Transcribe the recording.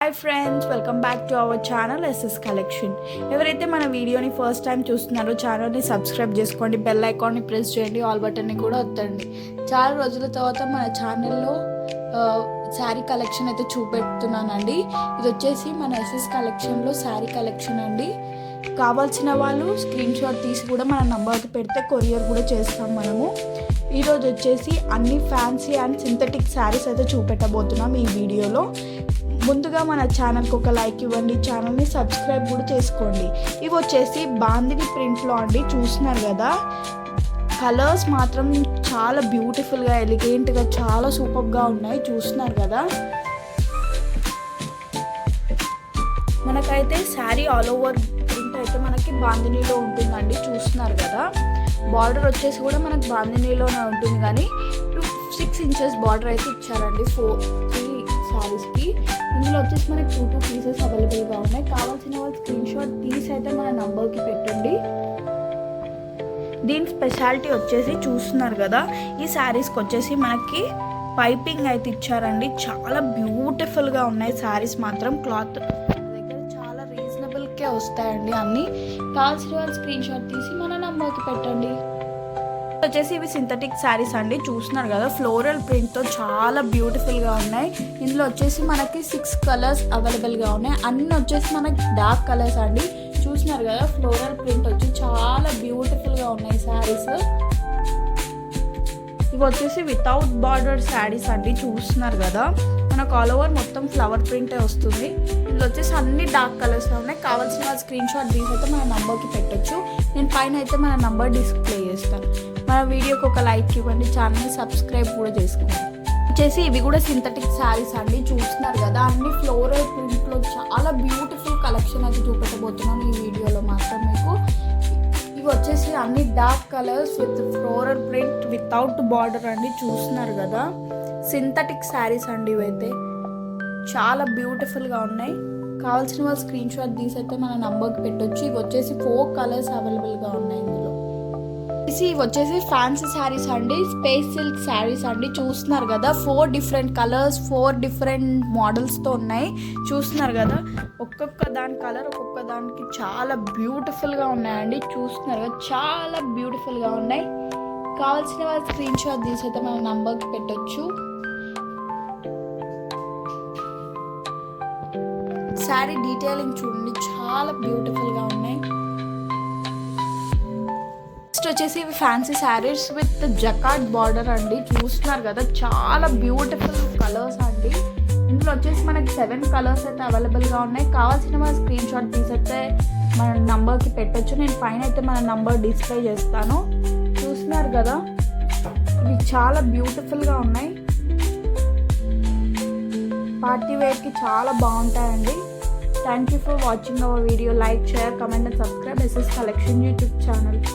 Hi friends, welcome back to our channel SS collection. ఎవరైతే మన వీడియోని ఫస్ట్ టైం చూస్తున్నారో ఛానల్ని సబ్స్క్రైబ్ చేసుకోండి, బెల్ ఐకాన్ని ప్రెస్ చేయండి, ఆల్ బటన్ని కూడా వద్దండి. చాలా రోజుల తర్వాత మన ఛానల్లో శారీ కలెక్షన్ అయితే చూపెడుతున్నానండి. ఇది వచ్చేసి మన ఎస్ఎస్ కలెక్షన్లో శారీ కలెక్షన్ అండి. కావాల్సిన వాళ్ళు స్క్రీన్ షాట్ తీసి కూడా మన నంబర్కి పెడితే కొరియర్ కూడా చేస్తాం మనము. ఈరోజు వచ్చేసి అన్ని ఫ్యాన్సీ అండ్ సింథటిక్ శారీస్ అయితే చూపెట్టబోతున్నాం ఈ వీడియోలో. ముందుగా మన ఛానల్కి ఒక లైక్ ఇవ్వండి, ఛానల్ని సబ్స్క్రైబ్ కూడా చేసుకోండి. ఇవి వచ్చేసి బాందిని ప్రింట్లో అండి. చూస్తున్నారు కదా, కలర్స్ మాత్రం చాలా బ్యూటిఫుల్గా ఎలిగెంట్గా చాలా సూపర్గా ఉన్నాయి. చూస్తున్నారు కదా, మనకైతే శారీ ఆల్ ఓవర్ ప్రింట్ అయితే మనకి బాందినీలో ఉంటుందండి. చూస్తున్నారు కదా, బార్డర్ వచ్చేసి కూడా మనకి బాందినీలోనే ఉంటుంది, కానీ 6 inches బార్డర్ అయితే ఇచ్చారండి 3 శారీస్కి. ఇందులో వచ్చేసి మనకి 2 పీసెస్ అవైలబుల్గా ఉన్నాయి. కావాల్సిన వాళ్ళు స్క్రీన్ షాట్ తీసి అయితే మన నంబర్కి పెట్టండి. దీని స్పెషాలిటీ వచ్చేసి చూస్తున్నారు కదా, ఈ శారీస్కి వచ్చేసి మనకి పైపింగ్ అయితే ఇచ్చారండి. చాలా బ్యూటిఫుల్గా ఉన్నాయి శారీస్ మాత్రం. క్లాత్ దగ్గర చాలా రీజనబుల్కే వస్తాయండి అన్నీ. కావాల్సిన వాళ్ళు స్క్రీన్ షాట్ తీసి మన నంబర్కి పెట్టండి. వచ్చేసి ఇవి సింథటిక్ శారీస్ అండి. చూస్తున్నారు కదా, ఫ్లోరల్ ప్రింట్తో చాలా బ్యూటిఫుల్గా ఉన్నాయి. ఇందులో వచ్చేసి మనకి 6 కలర్స్ అవైలబుల్గా ఉన్నాయి. అన్నీ వచ్చేసి మనకి డార్క్ కలర్స్ అండి. చూస్తున్నారు కదా, ఫ్లోరల్ ప్రింట్ వచ్చి చాలా బ్యూటిఫుల్గా ఉన్నాయి శారీస్. ఇవి వచ్చేసి వితౌట్ బార్డర్ శారీస్ అండి. చూస్తున్నారు కదా, మనకు ఆల్ ఓవర్ మొత్తం ఫ్లవర్ ప్రింటే వస్తుంది. ఇందులో వచ్చేసి అన్ని డార్క్ కలర్స్లో ఉన్నాయి. కావాల్సిన వాళ్ళు స్క్రీన్ షాట్ తీసి అయితే మన నంబర్కి పెట్టచ్చు. నేను పైన అయితే మన నంబర్ డిస్ప్లే చేస్తాను. మన వీడియోకి ఒక లైక్ ఇవ్వండి, ఛానల్ని సబ్స్క్రైబ్ కూడా చేసుకోండి. వచ్చేసి ఇవి కూడా సింథటిక్ శారీస్ అండి. చూస్తున్నారు కదా, అన్ని ఫ్లోరల్ ప్రింట్లో చాలా బ్యూటిఫుల్ కలెక్షన్ అయితే చూపెట్టబోతున్నాను ఈ వీడియోలో మాత్రం మీకు. ఇవి వచ్చేసి అన్ని dark colours with floral print without border అండి. చూస్తున్నారు కదా, సింథటిక్ శారీస్ అండి. ఇవైతే చాలా బ్యూటిఫుల్గా ఉన్నాయి. కావాల్సిన వాళ్ళు స్క్రీన్ షాట్ తీసి అయితే మన నంబర్కి పెట్టొచ్చు. ఇవి వచ్చేసి 4 కలర్స్ అవైలబుల్గా ఉన్నాయి ఇందులో. ఇవి వచ్చేసి ఫ్యాన్సీ శారీస్ అండి, స్పేస్ సిల్క్ శారీస్ అండి. చూస్తున్నారు కదా, 4 డిఫరెంట్ కలర్స్ 4 డిఫరెంట్ మోడల్స్తో ఉన్నాయి. చూస్తున్నారు కదా, ఒక్కొక్క దాని కలర్ ఒక్కొక్క దానికి చాలా బ్యూటిఫుల్గా ఉన్నాయండి. చూస్తున్నారు కదా, చాలా బ్యూటిఫుల్గా ఉన్నాయి. కావాల్సిన వాళ్ళు స్క్రీన్ షాట్ తీసి అయితే మన నంబర్కి పెట్టొచ్చు. శారీ డీటెయిలింగ్ చూడండి, చాలా బ్యూటిఫుల్గా ఉన్నాయి. నెక్స్ట్ వచ్చేసి ఇవి fancy saris with jacquard border అండి. చూస్తున్నారు కదా, చాలా బ్యూటిఫుల్ కలర్స్ అండి. ఇందులో వచ్చేసి మనకి 7 కలర్స్ అయితే అవైలబుల్గా ఉన్నాయి. కావాల్సిన మన స్క్రీన్ షాట్ తీసైతే మన నంబర్కి పెట్టచ్చు. నేను పైన అయితే మన నంబర్ డిస్ప్లే చేస్తాను. చూస్తున్నారు కదా, ఇవి చాలా బ్యూటిఫుల్గా ఉన్నాయి. పార్టీ వేర్కి చాలా బాగుంటాయండి. Thank you for watching our video. Like, share, comment and subscribe SS collection YouTube channel.